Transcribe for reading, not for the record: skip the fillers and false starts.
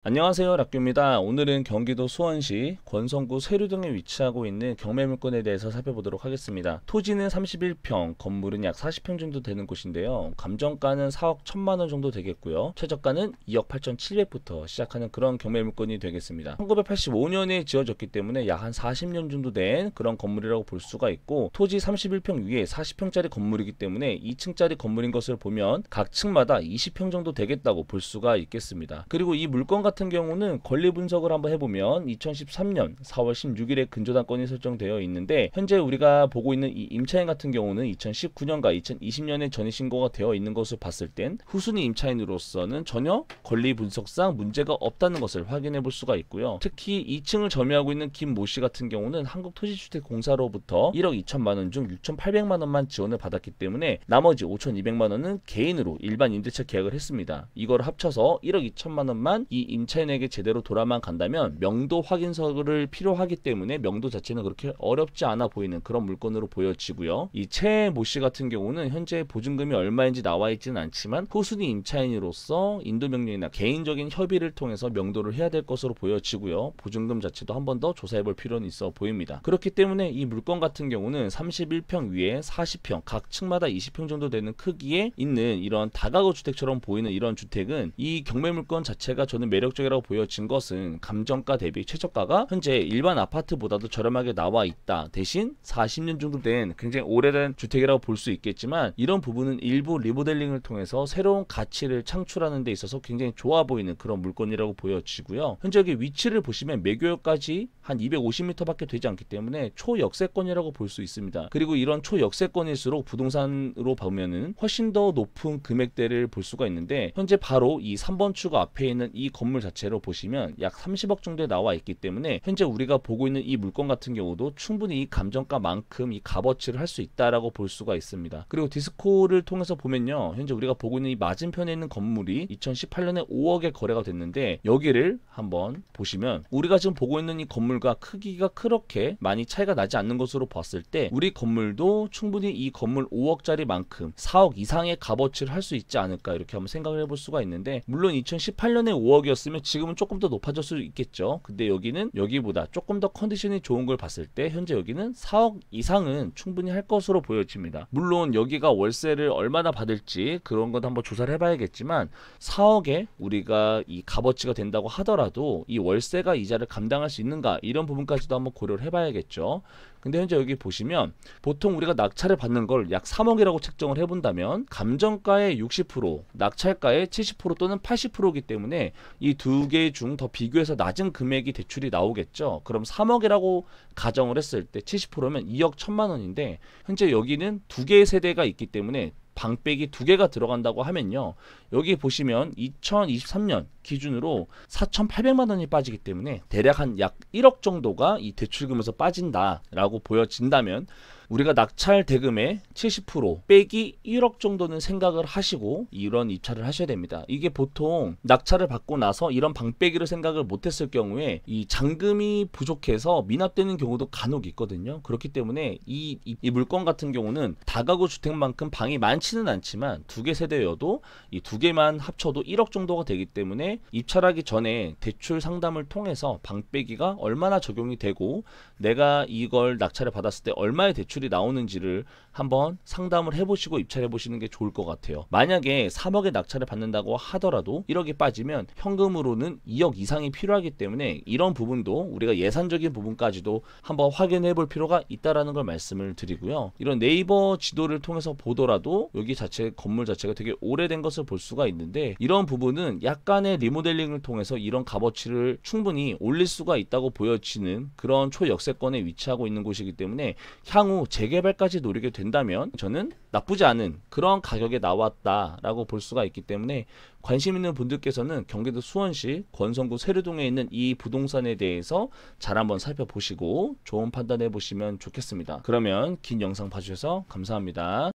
안녕하세요, 락규입니다. 오늘은 경기도 수원시 권성구 세류동에 위치하고 있는 경매물건에 대해서 살펴보도록 하겠습니다. 토지는 31평, 건물은 약 40평 정도 되는 곳인데요. 감정가는 4억 1천만원 정도 되겠고요. 최저가는 2억 8,700부터 시작하는 그런 경매물건이 되겠습니다. 1985년에 지어졌기 때문에 약 한 40년 정도 된 그런 건물이라고 볼 수가 있고, 토지 31평 위에 40평짜리 건물이기 때문에 2층짜리 건물인 것을 보면 각 층마다 20평 정도 되겠다고 볼 수가 있겠습니다. 그리고 이 물건 같은 경우는 권리 분석을 한번 해보면 2013년 4월 16일에 근저당권이 설정되어 있는데, 현재 우리가 보고 있는 이 임차인 같은 경우는 2019년과 2020년에 전입 신고가 되어 있는 것을 봤을 땐 후순위 임차인으로서는 전혀 권리 분석상 문제가 없다는 것을 확인해 볼 수가 있고요. 특히 2층을 점유하고 있는 김모 씨 같은 경우는 한국토지주택공사로부터 1억 2천만 원 중 6,800만 원만 지원을 받았기 때문에 나머지 5,200만 원은 개인으로 일반 임대차 계약을 했습니다. 이걸 합쳐서 1억 2천만 원만 이 임차인에게 제대로 돌아만 간다면 명도 확인서를 필요하기 때문에 명도 자체는 그렇게 어렵지 않아 보이는 그런 물건으로 보여지고요. 이 최모 씨 같은 경우는 현재 보증금이 얼마인지 나와 있지는 않지만 후순위 임차인으로서 인도명령이나 개인적인 협의를 통해서 명도를 해야 될 것으로 보여지고요. 보증금 자체도 한 번 더 조사해 볼 필요는 있어 보입니다. 그렇기 때문에 이 물건 같은 경우는 31평 위에 40평, 각 층마다 20평 정도 되는 크기에 있는 이런 다가구 주택처럼 보이는 이런 주택은 이 경매 물건 자체가 저는 매력적이라고 보여진 것은 감정가 대비 최저가가 현재 일반 아파트보다도 저렴하게 나와 있다. 대신 40년 정도 된 굉장히 오래된 주택이라고 볼 수 있겠지만, 이런 부분은 일부 리모델링을 통해서 새로운 가치를 창출하는 데 있어서 굉장히 좋아 보이는 그런 물건이라고 보여지고요. 현재 여기 위치를 보시면 매교역까지 한 250m 밖에 되지 않기 때문에 초역세권이라고 볼 수 있습니다. 그리고 이런 초역세권일수록 부동산으로 보면은 훨씬 더 높은 금액대를 볼 수가 있는데, 현재 바로 이 3번 출구 앞에 있는 이 건물 자체로 보시면 약 30억 정도에 나와 있기 때문에 현재 우리가 보고 있는 이 물건 같은 경우도 충분히 이 감정가만큼 이 값어치를 할 수 있다라고 볼 수가 있습니다. 그리고 디스코를 통해서 보면요, 현재 우리가 보고 있는 이 맞은편에 있는 건물이 2018년에 5억에 거래가 됐는데, 여기를 한번 보시면 우리가 지금 보고 있는 이 건물과 크기가 그렇게 많이 차이가 나지 않는 것으로 봤을 때 우리 건물도 충분히 이 건물 5억짜리 만큼 4억 이상의 값어치를 할 수 있지 않을까, 이렇게 한번 생각을 해볼 수가 있는데, 물론 2018년에 5억이었으면 지금은 조금 더 높아질 수 있겠죠. 근데 여기는 여기보다 조금 더 컨디션이 좋은 걸 봤을 때 현재 여기는 4억 이상은 충분히 할 것으로 보여집니다. 물론 여기가 월세를 얼마나 받을지 그런 것 한번 조사를 해봐야겠지만, 4억에 우리가 이 값어치가 된다고 하더라도 이 월세가 이자를 감당할 수 있는가, 이런 부분까지도 한번 고려를 해봐야겠죠. 근데 현재 여기 보시면 보통 우리가 낙찰을 받는 걸 약 3억이라고 책정을 해본다면 감정가의 60%, 낙찰가의 70% 또는 80%이기 때문에 이 두 개 중 더 비교해서 낮은 금액이 대출이 나오겠죠. 그럼 3억이라고 가정을 했을 때 70%면 2억 1천만 원인데, 현재 여기는 두 개의 세대가 있기 때문에 방백이 두 개가 들어간다고 하면요, 여기 보시면 2023년 기준으로 4,800만 원이 빠지기 때문에 대략 한 약 1억 정도가 이 대출금에서 빠진다라고 보여진다면, 우리가 낙찰 대금의 70% 빼기 1억 정도는 생각을 하시고 이런 입찰을 하셔야 됩니다. 이게 보통 낙찰을 받고 나서 이런 방빼기를 생각을 못했을 경우에 이 잔금이 부족해서 미납되는 경우도 간혹 있거든요. 그렇기 때문에 이 물건 같은 경우는 다가구 주택만큼 방이 많지는 않지만 두 개 세대여도 이 두 개만 합쳐도 1억 정도가 되기 때문에 입찰하기 전에 대출 상담을 통해서 방빼기가 얼마나 적용이 되고 내가 이걸 낙찰을 받았을 때 얼마의 대출이 나오는지를 한번 상담을 해보시고 입찰해 보시는 게 좋을 것 같아요. 만약에 3억의 낙찰을 받는다고 하더라도 1억이 빠지면 현금으로는 2억 이상이 필요하기 때문에 이런 부분도 우리가 예산적인 부분까지도 한번 확인해 볼 필요가 있다라는 걸 말씀을 드리고요. 이런 네이버 지도를 통해서 보더라도 여기 자체 건물 자체가 되게 오래된 것을 볼 수가 있는데, 이런 부분은 약간의 리모델링을 통해서 이런 값어치를 충분히 올릴 수가 있다고 보여지는 그런 초역세권에 위치하고 있는 곳이기 때문에 향후 재개발까지 노리게 된다면 저는 나쁘지 않은 그런 가격에 나왔다라고 볼 수가 있기 때문에, 관심 있는 분들께서는 경기도 수원시 권성구 세류동에 있는 이 부동산에 대해서 잘 한번 살펴보시고 좋은 판단해 보시면 좋겠습니다. 그러면 긴 영상 봐주셔서 감사합니다.